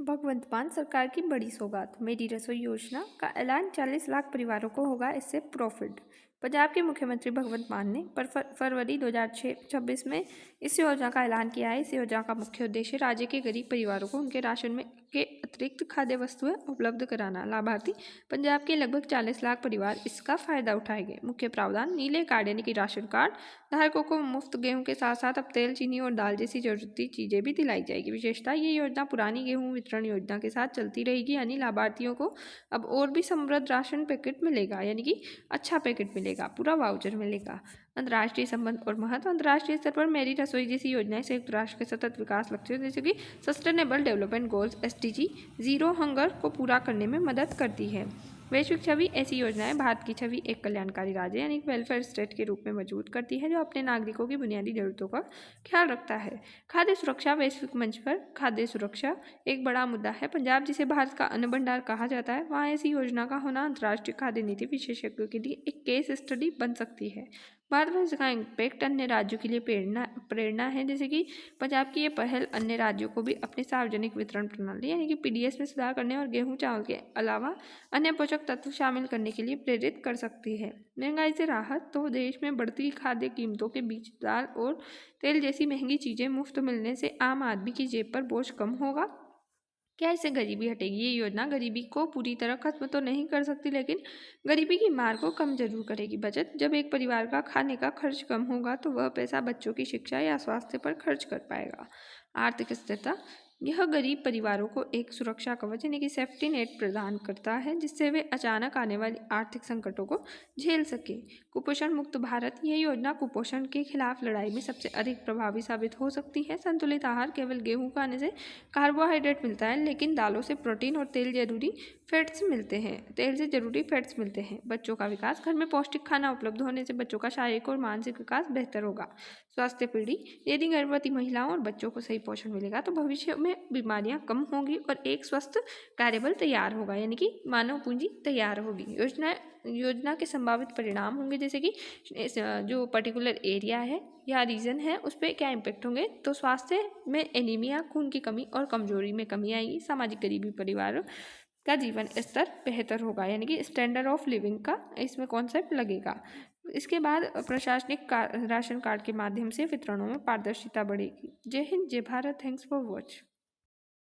भगवंत मान सरकार की बड़ी सौगात, मेरी रसोई योजना का ऐलान 40 लाख परिवारों को होगा इससे प्रॉफिट। पंजाब के मुख्यमंत्री भगवंत मान ने फरवरी 2026 में इस योजना का ऐलान किया है। इस योजना का मुख्य उद्देश्य राज्य के गरीब परिवारों को उनके राशन में के अतिरिक्त खाद्य वस्तुएं उपलब्ध कराना। लाभार्थी पंजाब के लगभग 40 लाख परिवार इसका फायदा उठाएंगे। मुख्य प्रावधान नीले कार्ड यानी कि राशन कार्ड धारकों को मुफ्त गेहूं के साथ साथ अब तेल, चीनी और दाल जैसी जरूरती चीजें भी दिलाई जाएगी। विशेषता, ये योजना पुरानी गेहूं वितरण योजना के साथ चलती रहेगी, यानी लाभार्थियों को अब और भी समृद्ध राशन पैकेट मिलेगा, यानी कि अच्छा पैकेट मिलेगा, पूरा वाउचर मिलेगा। अंतर्राष्ट्रीय संबंध और महत्व, अंतर्राष्ट्रीय स्तर पर मेरी रसोई जैसी योजनाएं संयुक्त राष्ट्र के सतत विकास लक्ष्यों जैसे कि sustainable development goals SDG zero hunger को पूरा करने में मदद करती है। वैश्विक छवि, ऐसी योजनाएं भारत की छवि एक कल्याणकारी राज्य यानी वेलफेयर स्टेट के रूप में मजबूत करती है जो अपने नागरिकों की बुनियादी जरूरतों का ख्याल रखता है। खाद्य सुरक्षा, वैश्विक मंच पर खाद्य सुरक्षा एक बड़ा मुद्दा है। पंजाब, जिसे भारत का अन्न भंडार कहा जाता है, वहाँ ऐसी योजना का होना अंतर्राष्ट्रीय खाद्य नीति विशेषज्ञों के लिए एक केस स्टडी बन सकती है। भारत में इसका इम्पैक्ट अन्य राज्यों के लिए प्रेरणा है, जैसे कि पंजाब की ये पहल अन्य राज्यों को भी अपनी सार्वजनिक वितरण प्रणाली यानी कि PDS में सुधार करने और गेहूं चावल के अलावा अन्य पोषक तत्व शामिल करने के लिए प्रेरित कर सकती है। महंगाई से राहत, तो देश में बढ़ती खाद्य कीमतों के बीच दाल और तेल जैसी महंगी चीजें मुफ्त मिलने से आम आदमी की जेब पर बोझ कम होगा। क्या इससे गरीबी हटेगी? ये योजना गरीबी को पूरी तरह खत्म तो नहीं कर सकती, लेकिन गरीबी की मार को कम जरूर करेगी। बचत, जब एक परिवार का खाने का खर्च कम होगा तो वह पैसा बच्चों की शिक्षा या स्वास्थ्य पर खर्च कर पाएगा। आर्थिक स्थिरता, यह गरीब परिवारों को एक सुरक्षा कवच यानी कि सेफ्टी नेट प्रदान करता है, जिससे वे अचानक आने वाली आर्थिक संकटों को झेल सके। कुपोषण मुक्त भारत, यह योजना कुपोषण के खिलाफ लड़ाई में सबसे अधिक प्रभावी साबित हो सकती है। संतुलित आहार, केवल गेहूं खाने से कार्बोहाइड्रेट मिलता है, लेकिन दालों से प्रोटीन और तेल से जरूरी फैट्स मिलते हैं। बच्चों का विकास, घर में पौष्टिक खाना उपलब्ध होने से बच्चों का शारीरिक और मानसिक विकास बेहतर होगा। स्वास्थ्य पीढ़ी, यदि गर्भवती महिलाओं और बच्चों को सही पोषण मिलेगा तो भविष्य में बीमारियां कम होंगी और एक स्वस्थ कार्यबल तैयार होगा, यानी कि मानव पूंजी तैयार होगी। योजना के संभावित परिणाम होंगे, जैसे कि जो पर्टिकुलर एरिया है या रीजन है उस पर क्या इम्पेक्ट होंगे। तो स्वास्थ्य में एनीमिया, खून की कमी और कमजोरी में कमी आएगी। सामाजिक गरीबी, परिवारों का जीवन स्तर बेहतर होगा, यानी कि स्टैंडर्ड ऑफ लिविंग का इसमें कॉन्सेप्ट लगेगा। इसके बाद प्रशासनिक राशन कार्ड के माध्यम से वितरणों में पारदर्शिता बढ़ेगी। जय हिंद, जय भारत। Thanks for watch.